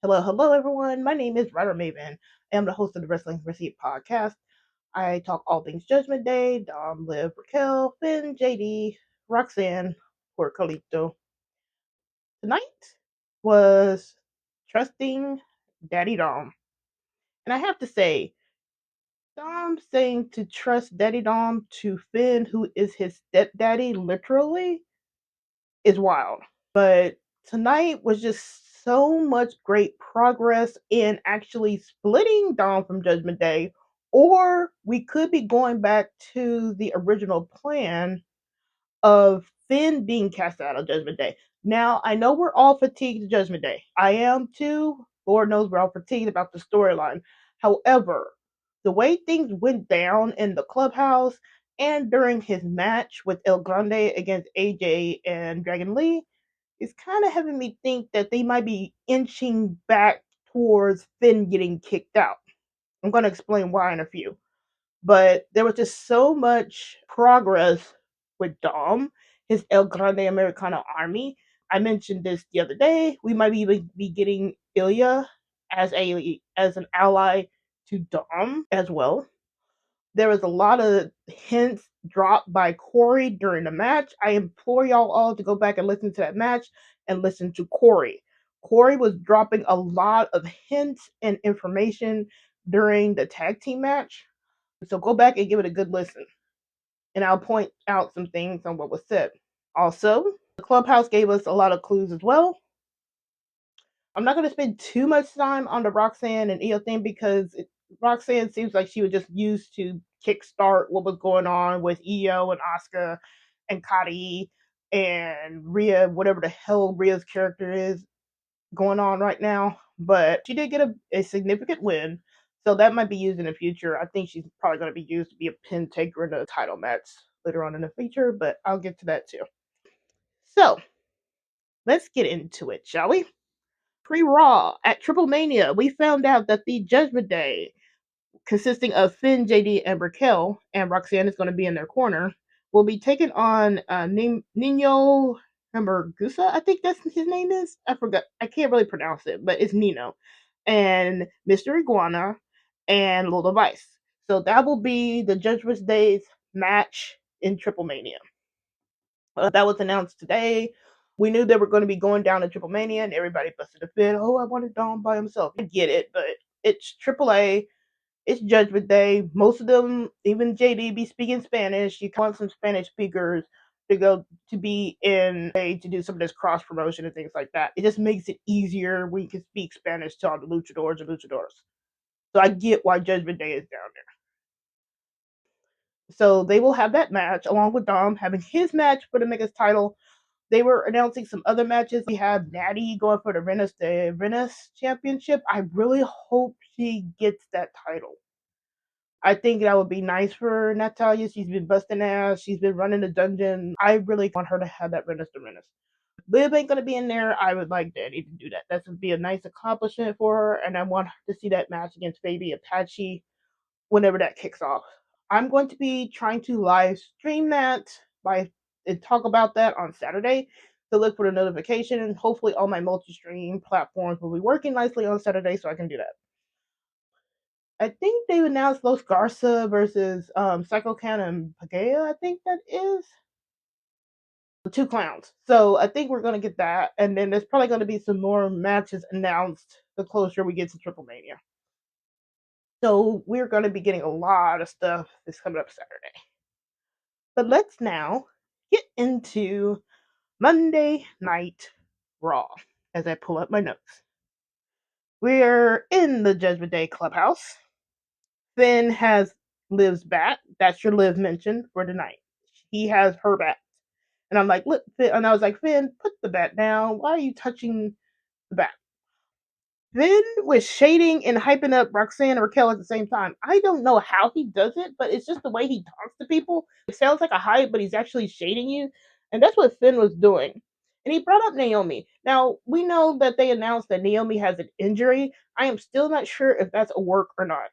Hello, hello, everyone. My name is WriterMaven. I am the host of the Wrestling Receipt podcast. I talk all things Judgment Day, Dom, Liv, Raquel, Finn, JD, Roxanne, or Carlito. Tonight was Trusting Daddy Dom. And I have to say, Dom saying to trust Daddy Dom to Finn, who is his stepdaddy, literally, is wild. But tonight was just so much great progress in actually splitting Dawn from Judgment Day, or we could be going back to the original plan of Finn being cast out of Judgment Day. Now, I know we're all fatigued of Judgment Day. I am too. Lord knows we're all fatigued about the storyline. However, the way things went down in the clubhouse and during his match with El Grande against AJ and Dragon Lee is kind of having me think that they might be inching back towards Finn getting kicked out. I'm going to explain why in a few. But there was just so much progress with Dom, his El Grande Americano army. I mentioned this the other day. We might even be getting Ilya as an ally to Dom as well. There was a lot of hints dropped by Corey during the match. I implore y'all all to go back and listen to that match and listen to Corey. Corey was dropping a lot of hints and information during the tag team match. So go back and give it a good listen. And I'll point out some things on what was said. Also, the clubhouse gave us a lot of clues as well. I'm not going to spend too much time on the Roxanne and Io thing because Roxanne seems like she was just used to kickstart what was going on with Io and Asuka and Kari and Rhea, whatever the hell Rhea's character is going on right now. But she did get a significant win, so that might be used in the future. I think she's probably going to be used to be a pin taker in a title match later on in the future, but I'll get to that too. So, let's get into it, shall we? Pre-Raw at TripleMania, we found out that the Judgment Day, consisting of Finn, JD, and Raquel, and Roxanne is going to be in their corner, will be taking on Nino Emergusa. I think that's his name is. I forgot. I can't really pronounce it, but it's Nino. And Mr. Iguana and Little Vice. So that will be the Judgment Day's match in TripleMania. That was announced today. We knew they were going to be going down to TripleMania, and everybody busted a fit. Oh, I wanted Dom by himself. I get it, but it's AAA. It's Judgment Day. Most of them, even JD, be speaking Spanish. You want some Spanish speakers to go to be in a to do some of this cross promotion and things like that. It just makes it easier when you can speak Spanish to all the luchadors and luchadoras. So I get why Judgment Day is down there. So they will have that match along with Dom having his match for the Megas title. They were announcing some other matches. We have Natty going for the Venice Championship. I really hope she gets that title. I think that would be nice for Natalia. She's been busting ass. She's been running the dungeon. I really want her to have that Venice to Venice. Liv ain't gonna be in there. I would like Daddy to do that. That would be a nice accomplishment for her, and I want to see that match against Baby Apache whenever that kicks off. I'm going to be trying to live stream that and talk about that on Saturday. So look for the notification, and hopefully all my multi-stream platforms will be working nicely on Saturday, so I can do that. I think they announced Los Garza versus Psycho Can and Pagaya. I think that is the two clowns. So I think we're gonna get that, and then there's probably gonna be some more matches announced the closer we get to TripleMania. So we're gonna be getting a lot of stuff that's coming up Saturday. But let's now get into Monday Night Raw as I pull up my notes. We're in the Judgment Day clubhouse. Finn has Liv's bat. That's your Liv mention for tonight. He has her bat. And I'm like, look, Finn, and I was like, Finn, put the bat down. Why are you touching the bat? Finn was shading and hyping up Roxanne and Raquel at the same time. I don't know how he does it, but it's just the way he talks to people. It sounds like a hype, but he's actually shading you. And that's what Finn was doing. And he brought up Naomi. Now, we know that they announced that Naomi has an injury. I am still not sure if that's a work or not.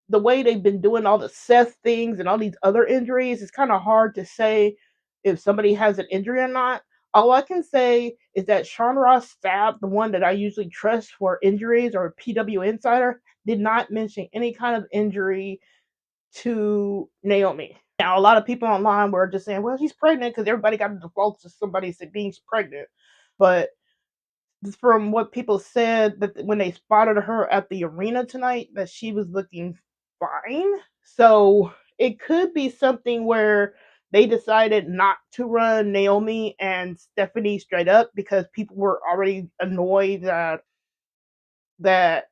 The way they've been doing all the Seth things and all these other injuries, it's kind of hard to say if somebody has an injury or not. All I can say is that Sean Ross Sapp, the one that I usually trust for injuries, or PW Insider, did not mention any kind of injury to Naomi. Now, a lot of people online were just saying, well, she's pregnant because everybody got to default to somebody being pregnant. But from what people said, that when they spotted her at the arena tonight, that she was looking fine. So it could be something where they decided not to run Naomi and Stephanie straight up because people were already annoyed that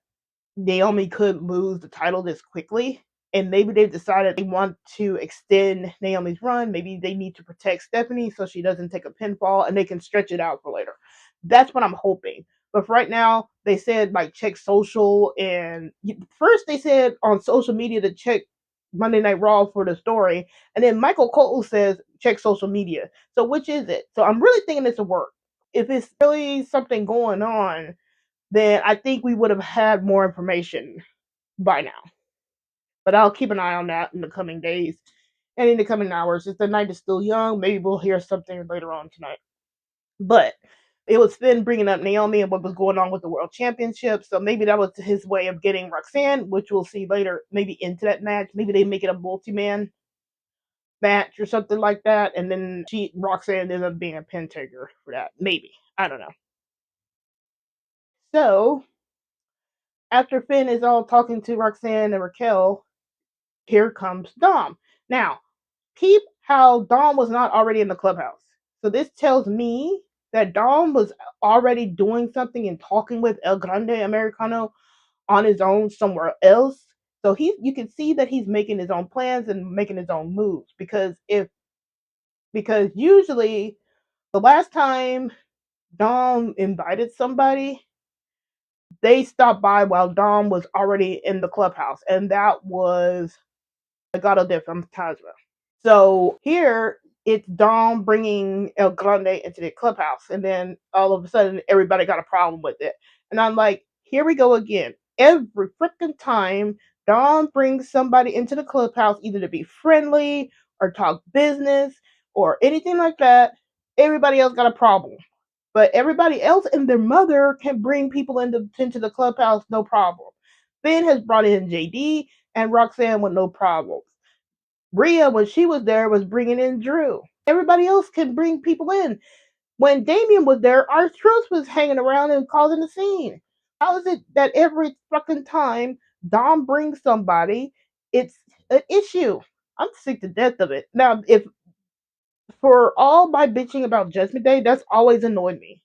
Naomi could lose the title this quickly. And maybe they've decided they want to extend Naomi's run. Maybe they need to protect Stephanie so she doesn't take a pinfall and they can stretch it out for later. That's what I'm hoping. But for right now, they said like check social, and first they said on social media to check Monday Night Raw for the story, and then Michael Cole says check social media. So which is it? So I'm really thinking it's a work. If it's really something going on, then I think we would have had more information by now. But I'll keep an eye on that in the coming days and in the coming hours. If the night is still young, maybe we'll hear something later on tonight. But it was Finn bringing up Naomi and what was going on with the World Championship. So maybe that was his way of getting Roxanne, which we'll see later, maybe into that match. Maybe they make it a multi-man match or something like that. And then Roxanne ended up being a pin taker for that. Maybe. I don't know. So after Finn is all talking to Roxanne and Raquel, here comes Dom. Now, peep how Dom was not already in the clubhouse. So this tells me that Dom was already doing something and talking with El Grande Americano on his own somewhere else. So you can see that he's making his own plans and making his own moves because usually the last time Dom invited somebody, they stopped by while Dom was already in the clubhouse, and that was Legado de Fantasma. So here it's Dom bringing El Grande into the clubhouse, and then all of a sudden everybody got a problem with it. And I'm like, here we go again. Every freaking time Dom brings somebody into the clubhouse, either to be friendly or talk business or anything like that, everybody else got a problem. But everybody else and their mother can bring people into the clubhouse, no problem. Finn has brought in JD and Roxanne with no problems. Rhea, when she was there, was bringing in Drew. Everybody else can bring people in. When Damien was there, our Truth was hanging around and causing a scene. How is it that every fucking time Dom brings somebody, it's an issue? I'm sick to death of it. Now, if for all my bitching about Judgment Day, that's always annoyed me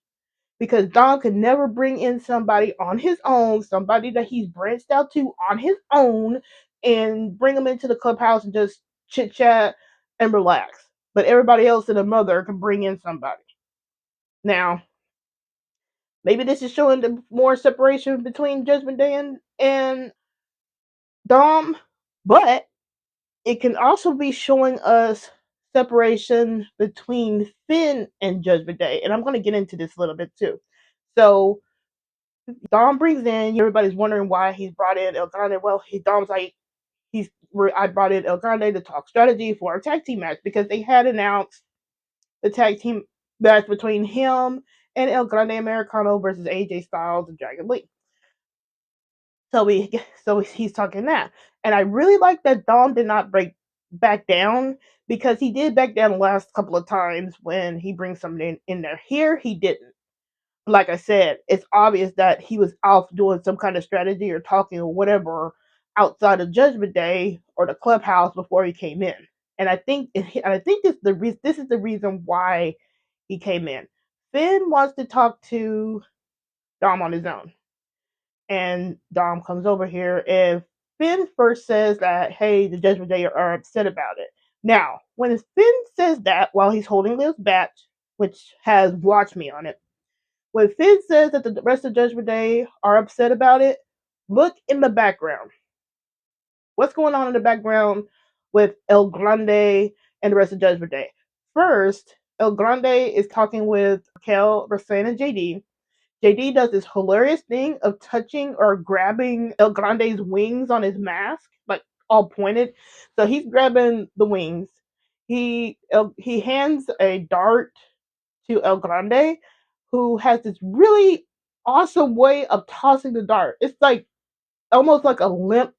because Dom could never bring in somebody on his own, somebody that he's branched out to on his own, and bring them into the clubhouse and just chit chat and relax. But everybody else and the mother can bring in somebody. Now, maybe this is showing the more separation between Judgment Day and Dom, but it can also be showing us separation between Finn and Judgment Day. And I'm going to get into this a little bit too. So Dom brings in, everybody's wondering why he's brought in El Grande. Well, Dom's like, I brought in El Grande to talk strategy for a tag team match because they had announced the tag team match between him and El Grande Americano versus AJ Styles and Dragon Lee. So he's talking that, and I really like that Dom did not break back down because he did back down the last couple of times when he brings something in there. Here he didn't. Like I said, it's obvious that he was off doing some kind of strategy or talking or whatever outside of Judgment Day or the clubhouse before he came in. And I think this is the reason why he came in. Finn wants to talk to Dom on his own, and Dom comes over here. And Finn first says that, hey, the Judgment Day are upset about it. Now, when Finn says that while he's holding this batch, which has Watch Me on it, when Finn says that the rest of Judgment Day are upset about it, look in the background. What's going on in the background with El Grande and the rest of Judgment Day? First, El Grande is talking with Raquel, Roxanne, and JD. JD does this hilarious thing of touching or grabbing El Grande's wings on his mask, like all pointed. So he's grabbing the wings. He hands a dart to El Grande, who has this really awesome way of tossing the dart. It's like almost like a limp.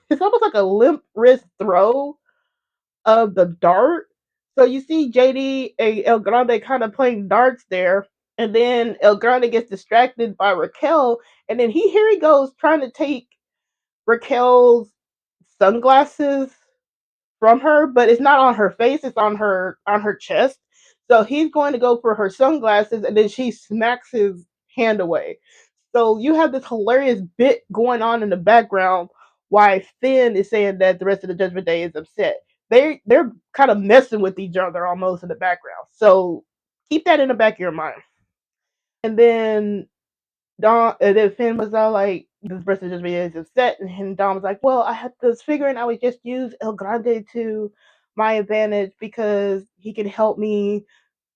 It's almost like a limp wrist throw of the dart. So you see JD and El Grande kind of playing darts there, and then El Grande gets distracted by Raquel, and then here he goes trying to take Raquel's sunglasses from her, but it's not on her face, it's on her chest. So he's going to go for her sunglasses and then she smacks his hand away. So you have this hilarious bit going on in the background why Finn is saying that the rest of the Judgment Day is upset. They're kind of messing with each other almost in the background. So keep that in the back of your mind. And then and then Finn was all like, this person just really is upset. And Dom was like, well, I had this figuring I would just use El Grande to my advantage because he can help me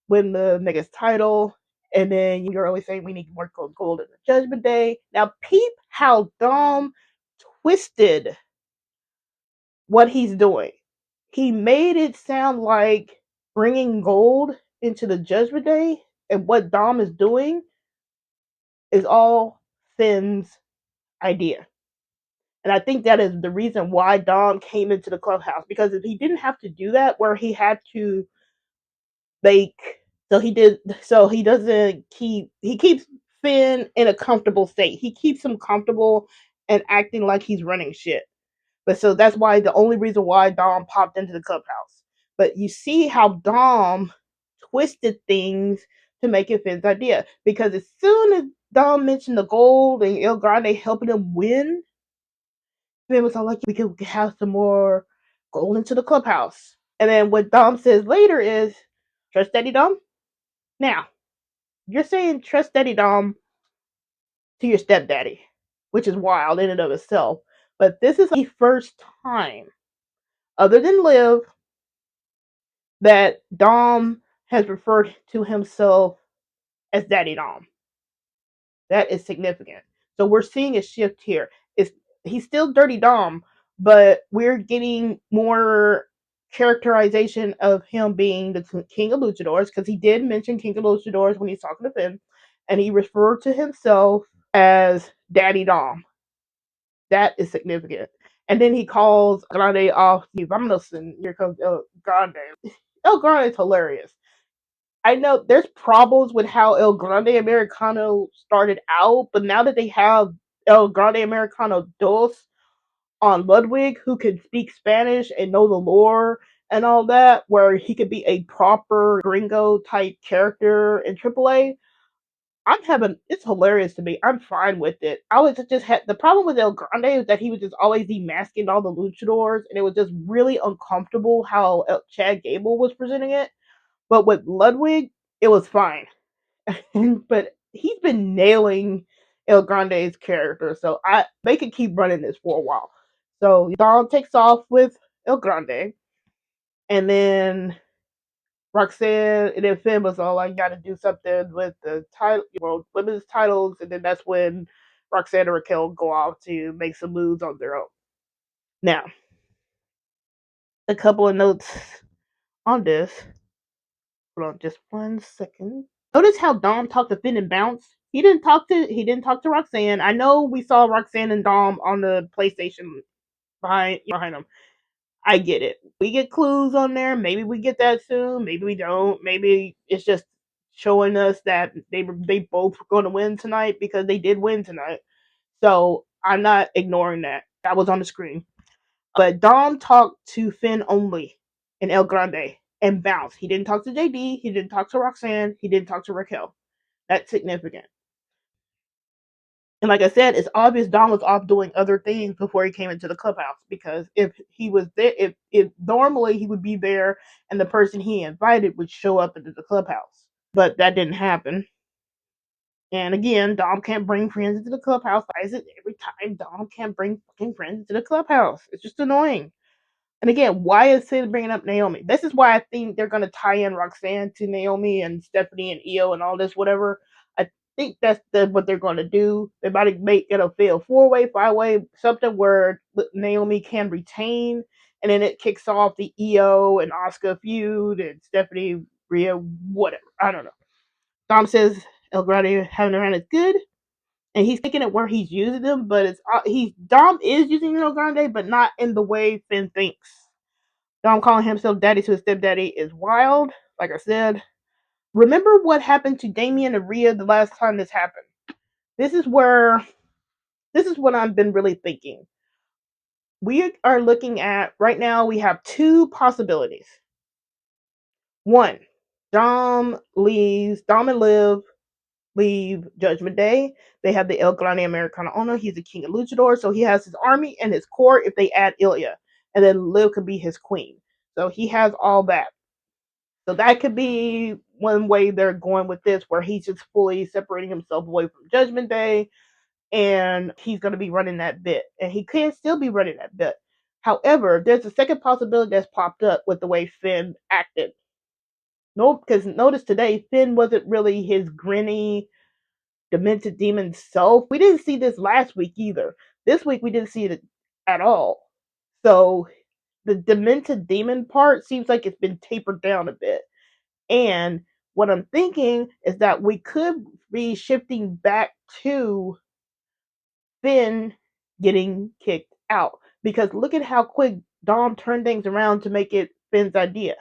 win the next title. And then you're always saying we need more gold in the Judgment Day. Now, peep how Dom twisted what he's doing. He made it sound like bringing gold into the Judgment Day, and what Dom is doing is all Finn's idea. And I think that is the reason why Dom came into the clubhouse, because if he didn't have to do that, where he had to make, so he doesn't he keeps Finn in a comfortable state. He keeps him comfortable and acting like he's running shit. But so that's why the only reason why Dom popped into the clubhouse. But you see how Dom twisted things to make it Finn's idea. Because as soon as Dom mentioned the gold and El Grande helping him win, Finn was all like, we could have some more gold into the clubhouse. And then what Dom says later is, trust Daddy Dom? Now, you're saying trust Daddy Dom to your stepdaddy, which is wild in and of itself. But this is the first time, other than Liv, that Dom has referred to himself as Daddy Dom. That is significant. So we're seeing a shift here. He's still Dirty Dom, but we're getting more characterization of him being the King of Luchadors, because he did mention King of Luchadors when he's talking to Finn, and he referred to himself as Daddy Dom. That is significant. And then he calls Grande off. I'm listening. Here comes El Grande. El Grande is hilarious. I know there's problems with how El Grande Americano started out, but now that they have El Grande Americano Dos on Ludwig, who can speak Spanish and know the lore and all that, where he could be a proper gringo type character in AAA, it's hilarious to me. I'm fine with it. I was just had the problem with El Grande is that he was just always demasking all the luchadors, and it was just really uncomfortable how Chad Gable was presenting it. But with Ludwig, it was fine. But he's been nailing El Grande's character, so they could keep running this for a while. So Dom takes off with El Grande, and then Roxanne and then Finn was all like, "You got to do something with the title, women's titles," and then that's when Roxanne and Raquel go off to make some moves on their own. Now, a couple of notes on this. Hold on, just 1 second. Notice how Dom talked to Finn and Bounce. He didn't talk to Roxanne. I know we saw Roxanne and Dom on the PlayStation behind them. I get it. We get clues on there. Maybe we get that soon. Maybe we don't. Maybe it's just showing us that they both going to win tonight, because they did win tonight. So I'm not ignoring that. That was on the screen. But Dom talked to Finn only in El Grande and Bounce. He didn't talk to JD. He didn't talk to Roxanne. He didn't talk to Raquel. That's significant. And like I said, it's obvious Dom was off doing other things before he came into the clubhouse, because if he was there, if normally he would be there and the person he invited would show up into the clubhouse. But that didn't happen. And again, Dom can't bring friends into the clubhouse. Why is it every time Dom can't bring fucking friends into the clubhouse? It's just annoying. And again, why is Sid bringing up Naomi? This is why I think they're going to tie in Roxanne to Naomi and Stephanie and Io and all this, whatever. I think that's what they're going to do. They might make it a fail 4-way, 5-way, something where Naomi can retain, and then it kicks off the Io and Asuka feud, and Stephanie Rhea, whatever. I don't know. Dom says El Grande having around is good, and he's taking it where he's using them, but Dom is using El Grande, but not in the way Finn thinks. Dom calling himself daddy to his stepdaddy is wild. Like I said, remember what happened to Damien and Rhea the last time this happened. This is what I've been really thinking. We are looking at right now. We have two possibilities. One, Dom and Liv leave Judgment Day. They have the El Grande Americano owner. He's the king of luchador, so he has his army and his core if they add Ilya. And then Liv could be his queen. So he has all that. So that could be one way they're going with this, where he's just fully separating himself away from Judgment Day, and he's going to be running that bit. And he can still be running that bit. However, there's a second possibility that's popped up with the way Finn acted. No, because notice today, Finn wasn't really his grinny, demented demon self. We didn't see this last week either. This week we didn't see it at all. So the demented demon part seems like it's been tapered down a bit. And what I'm thinking is that we could be shifting back to Finn getting kicked out. Because look at how quick Dom turned things around to make it Finn's idea.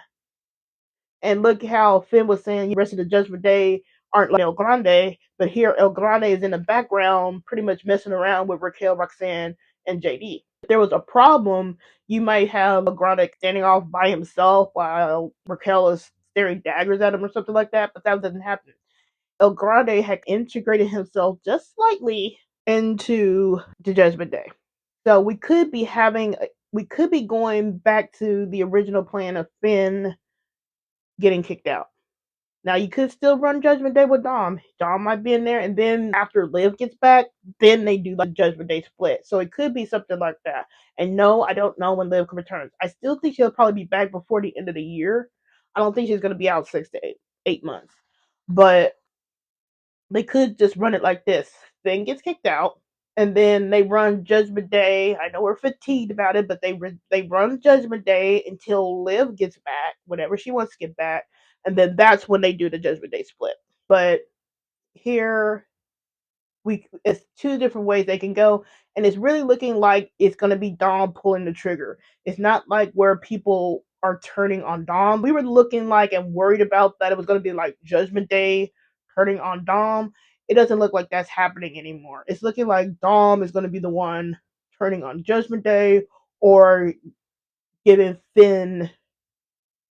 And look how Finn was saying the rest of the Judgment Day aren't like El Grande, but here El Grande is in the background pretty much messing around with Raquel, Roxanne, and JD. If there was a problem, you might have El Grande standing off by himself while Raquel is staring daggers at him or something like that, but that doesn't happen. El Grande had integrated himself just slightly into the Judgment Day. So we could be going back to the original plan of Finn getting kicked out. Now you could still run Judgment Day with Dom. Dom might be in there, and then after Liv gets back, then they do like Judgment Day split. So it could be something like that. And no, I don't know when Liv returns. I still think she'll probably be back before the end of the year. I don't think she's gonna be out 6 to 8 months. But they could just run it like this. Finn gets kicked out, and then they run Judgment Day. I know we're fatigued about it, but they run Judgment Day until Liv gets back, whenever she wants to get back, and then that's when they do the Judgment Day split. But here it's two different ways they can go, and it's really looking like it's going to be Dom pulling the trigger. It's not like where people are turning on Dom. We were looking like and worried about that it was going to be like Judgment Day turning on Dom. It doesn't look like that's happening anymore. It's looking like Dom is going to be the one turning on Judgment Day or giving Finn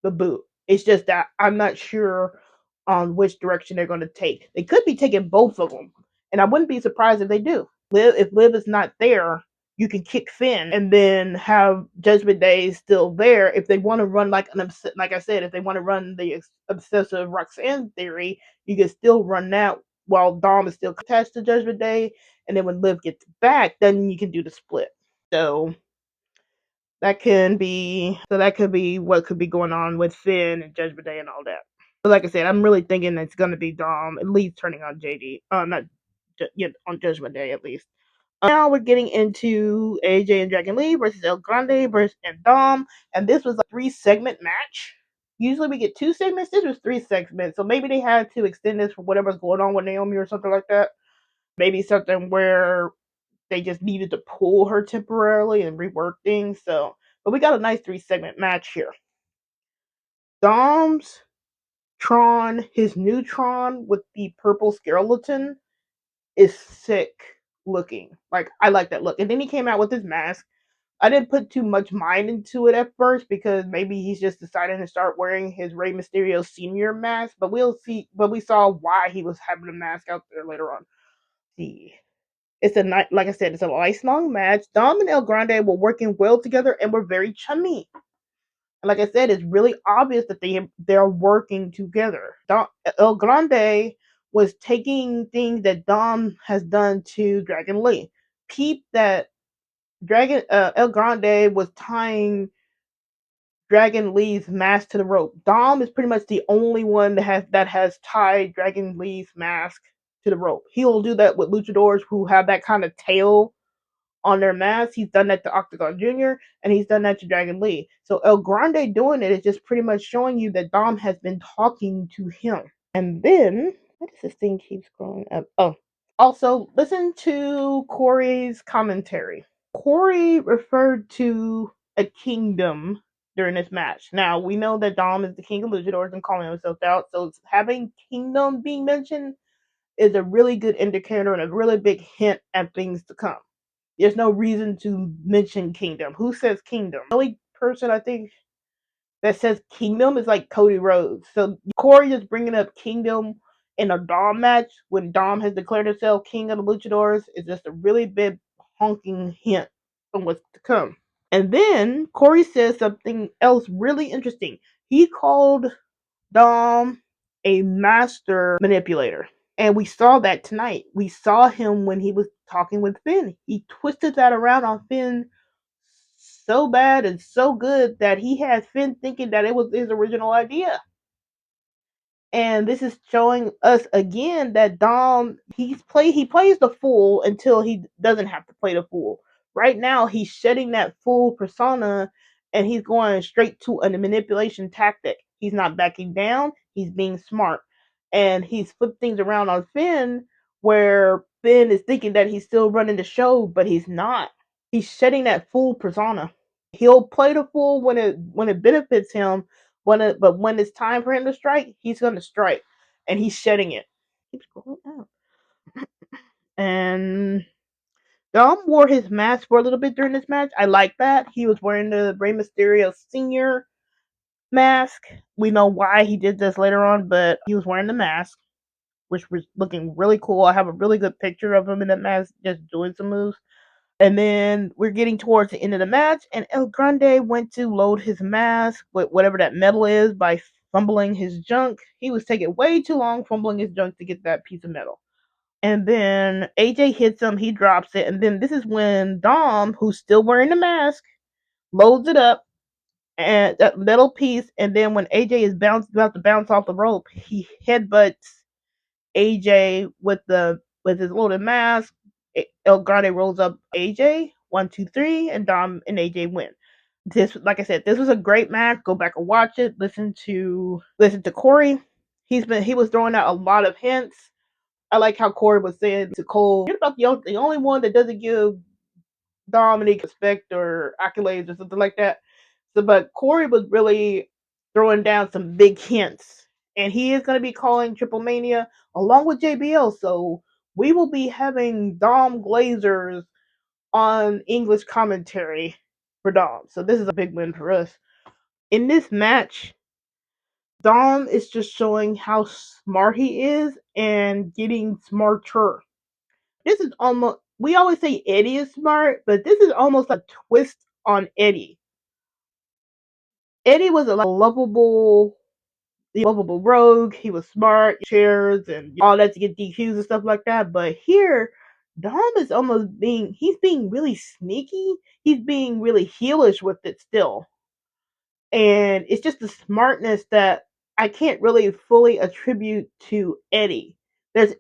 the boot. It's just that I'm not sure on which direction they're going to take. They could be taking both of them, and I wouldn't be surprised if they do. If Liv is not there, you can kick Finn and then have Judgment Day still there. If they want to run like I said, if they want to run the obsessive Roxanne theory, you can still run that while Dom is still attached to Judgment Day, and then when Liv gets back, then you can do the split. So that could be what could be going on with Finn and Judgment Day and all that. But like I said, I'm really thinking it's going to be Dom at least turning on JD. Not on Judgment Day at least. Now we're getting into AJ and Dragon Lee versus El Grande versus and Dom, and this was a 3-segment match. Usually we get 2 segments. This was 3 segments, so maybe they had to extend this for whatever's going on with Naomi or something like that. Maybe something where they just needed to pull her temporarily and rework things. So, but we got a nice 3-segment match here. Dom's Tron, his new Tron with the purple skeleton, is sick looking. Like, I like that look. And then he came out with his mask. I didn't put too much mind into it at first because maybe he's just deciding to start wearing his Rey Mysterio Senior mask. But we'll see. But we saw why he was having a mask out there later on. See. It's like I said, it's a nice long match. Dom and El Grande were working well together and were very chummy. And like I said, it's really obvious that they're working together. El Grande was taking things that Dom has done to Dragon Lee. Peep that El Grande was tying Dragon Lee's mask to the rope. Dom is pretty much the only one that has tied Dragon Lee's mask to the rope. He will do that with luchadors who have that kind of tail on their masks. He's done that to Octagon Jr. and he's done that to Dragon Lee. So El Grande doing it is just pretty much showing you that Dom has been talking to him. And then, why does this thing keep scrolling up? Oh, also listen to Corey's commentary. Corey referred to a kingdom during this match. Now we know that Dom is the king of luchadors and calling himself out, so having kingdom being mentioned is a really good indicator and a really big hint at things to come. There's no reason to mention kingdom. Who says kingdom? The only person I think that says kingdom is like Cody Rhodes. So Corey just bringing up kingdom in a Dom match when Dom has declared himself king of the luchadors is just a really big honking hint on what's to come. And then Corey says something else really interesting. He called Dom a master manipulator. And we saw that tonight. We saw him when he was talking with Finn. He twisted that around on Finn so bad and so good that he had Finn thinking that it was his original idea. And this is showing us again that Dom he plays the fool until he doesn't have to play the fool. Right now he's shedding that fool persona and he's going straight to a manipulation tactic. He's not backing down, he's being smart. And he's flipped things around on Finn where Finn is thinking that he's still running the show, but he's not. He's shedding that fool persona. He'll play the fool when it benefits him, but when it's time for him to strike, he's gonna strike, and he's shedding it. Keeps going out. And Dom wore his mask for a little bit during this match. I like that. He was wearing the Rey Mysterio Senior mask. We know why he did this later on, but he was wearing the mask, which was looking really cool. I have a really good picture of him in that mask just doing some moves. And then we're getting towards the end of the match, and El Grande went to load his mask with whatever that metal is by fumbling his junk. He was taking way too long fumbling his junk to get that piece of metal. And then AJ hits him, he drops it, and then this is when Dom, who's still wearing the mask, loads it up and that metal piece, and then when AJ is about to bounce off the rope, he headbutts AJ with his loaded mask. El Grande rolls up AJ 1, 2, 3, and Dom and AJ win. This, like I said, this was a great match. Go back and watch it. Listen to Corey. He was throwing out a lot of hints. I like how Corey was saying to Cole, "You're about the only one that doesn't give Dominic respect or accolades or something like that." So, but Corey was really throwing down some big hints, and he is going to be calling TripleMania along with JBL. So we will be having Dom Glazers on English commentary for Dom. So this is a big win for us. In this match, Dom is just showing how smart he is and getting smarter. This is almost, we always say Eddie is smart, but this is almost a twist on Eddie. Eddie was a lovable rogue. He was smart, chairs and all that to get DQs and stuff like that. But here, Dom is he's being really sneaky. He's being really heelish with it still. And it's just the smartness that I can't really fully attribute to Eddie. There's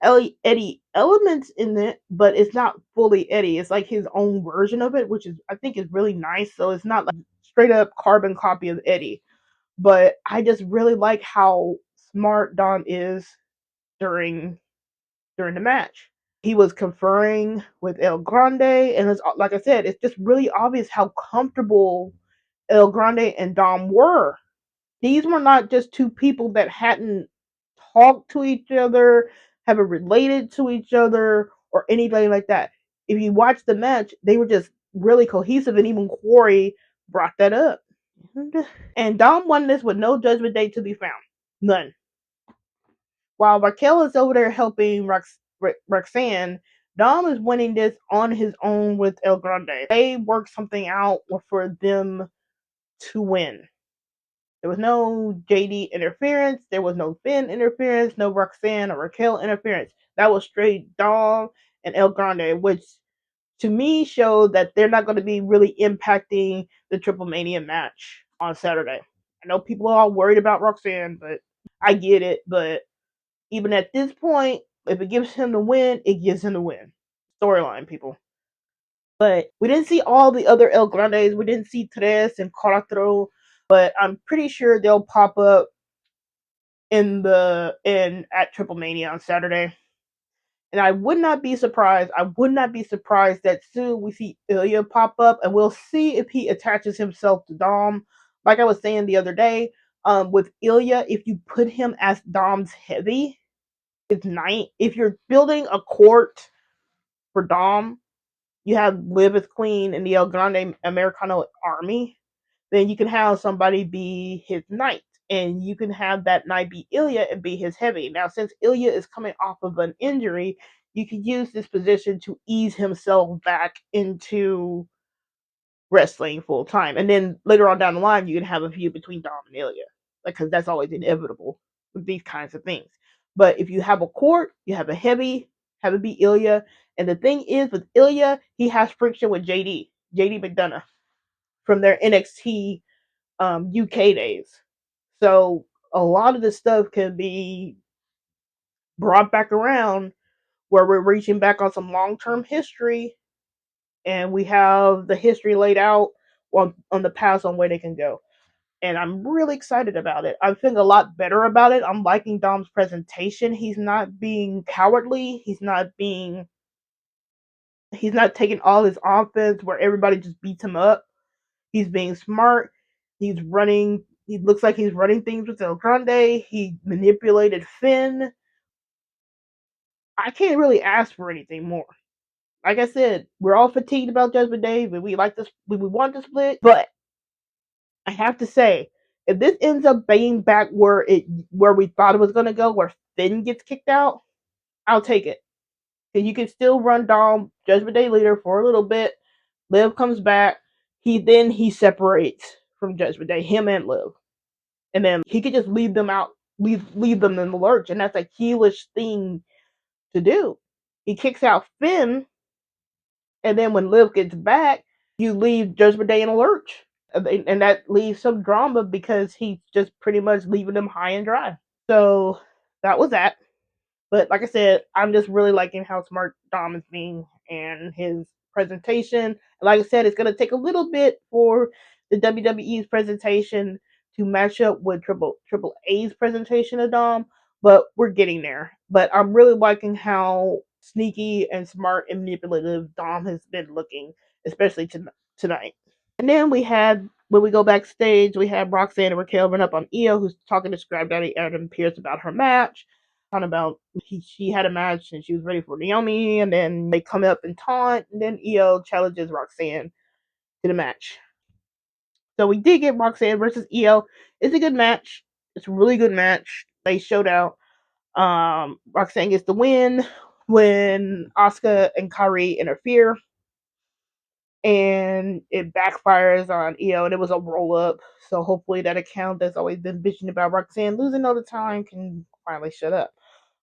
Eddie elements in it, but it's not fully Eddie. It's like his own version of it, which is I think is really nice. So it's not like straight up carbon copy of Eddie. But I just really like how smart Dom is during the match. He was conferring with El Grande, and it's like I said, it's just really obvious how comfortable El Grande and Dom were. These were not just two people that hadn't talked to each other, haven't related to each other, or anything like that. If you watch the match, they were just really cohesive, and even Corey brought that up. And Dom won this with no Judgment Day to be found. None. While Raquel is over there helping Roxanne, Dom is winning this on his own with El Grande. They worked something out for them to win. There was no JD interference. There was no Finn interference. No Roxanne or Raquel interference. That was straight Dom and El Grande, which to me showed that they're not going to be really impacting the TripleMania match on Saturday. I know people are all worried about Roxanne, but I get it. But even at this point, if it gives him the win, it gives him the win. Storyline, people. But we didn't see all the other El Grandes. We didn't see Tres and Cuatro, but I'm pretty sure they'll pop up in at TripleMania on Saturday. And I would not be surprised. I would not be surprised that soon we see Ilya pop up, and we'll see if he attaches himself to Dom. Like I was saying the other day, with Ilya, if you put him as Dom's heavy, his knight, if you're building a court for Dom, you have Liv as queen in the El Grande Americano army, then you can have somebody be his knight. And you can have that knight be Ilya and be his heavy. Now, since Ilya is coming off of an injury, you can use this position to ease himself back into wrestling full time. And then later on down the line, you can have a feud between Dom and Ilya. Because that's always inevitable with these kinds of things. But if you have a court, you have a heavy, have it be Ilya. And the thing is, with Ilya, he has friction with JD McDonough from their NXT UK days. So a lot of this stuff can be brought back around where we're reaching back on some long term history and we have the history laid out on the paths on where they can go. And I'm really excited about it. I'm feeling a lot better about it. I'm liking Dom's presentation. He's not being cowardly. He's not taking all his offense where everybody just beats him up. He's being smart. He's running. He looks like he's running things with El Grande. He manipulated Finn. I can't really ask for anything more. Like I said, we're all fatigued about Judgment Day, but we like this. We want to split. But I have to say, if this ends up being back where we thought it was going to go, where Finn gets kicked out, I'll take it. And you can still run Dom Judgment Day leader for a little bit. Liv comes back. He separates from Judgment Day, him and Liv, and then he could just leave them out, leave them in the lurch, and that's a heelish thing to do. He kicks out Finn, and then when Liv gets back, you leave Judgment Day in a lurch, and that leaves some drama because he's just pretty much leaving them high and dry. So that was that. But like I said, I'm just really liking how smart Dom is being and his presentation. And like I said, it's going to take a little bit for the WWE's presentation to match up with Triple A's presentation of Dom, but we're getting there. But I'm really liking how sneaky and smart and manipulative Dom has been looking, especially tonight. And then when we go backstage, we have Roxanne and Raquel run up on Io, who's talking to Scrap Daddy Adam Pearce about her match. Talking about she had a match and she was ready for Naomi, and then they come up and taunt, and then Io challenges Roxanne to the match. So we did get Roxanne versus Io. It's a good match. It's a really good match. They showed out. Roxanne gets the win when Asuka and Kairi interfere, and it backfires on Io, and it was a roll up. So hopefully that account that's always been bitching about Roxanne losing all the time can finally shut up.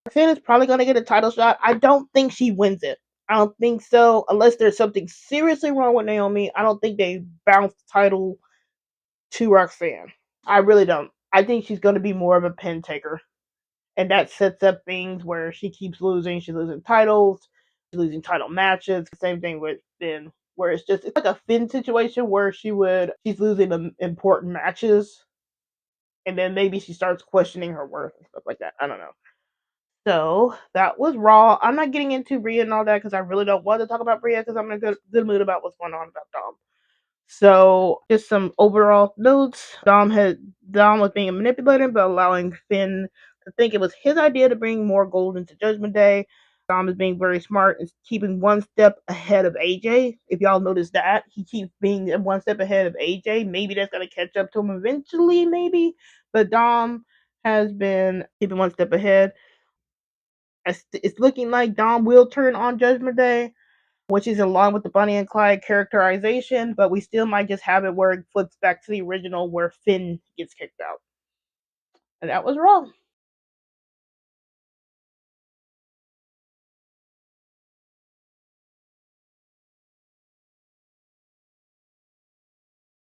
Roxanne is probably going to get a title shot. I don't think she wins it. I don't think so, unless there's something seriously wrong with Naomi. I don't think they bounce the title to Roxanne. I really don't. I think she's going to be more of a pin taker. And that sets up things where she keeps losing. She's losing titles, she's losing title matches. Same thing with Finn, where it's like a Finn situation where she's losing important matches, and then maybe she starts questioning her worth and stuff like that. I don't know. So that was Raw. I'm not getting into Rhea and all that because I really don't want to talk about Rhea because I'm in a good mood about what's going on about Dom. So just some overall notes. Dom was being manipulated, but allowing Finn to think it was his idea to bring more gold into Judgment Day. Dom is being very smart and keeping one step ahead of AJ. If y'all notice that, he keeps being one step ahead of AJ. Maybe that's gonna catch up to him eventually, maybe. But Dom has been keeping one step ahead. It's looking like Dom will turn on Judgment Day, which is in line with the Bonnie and Clyde characterization, but we still might just have it where it flips back to the original where Finn gets kicked out. And that was Raw.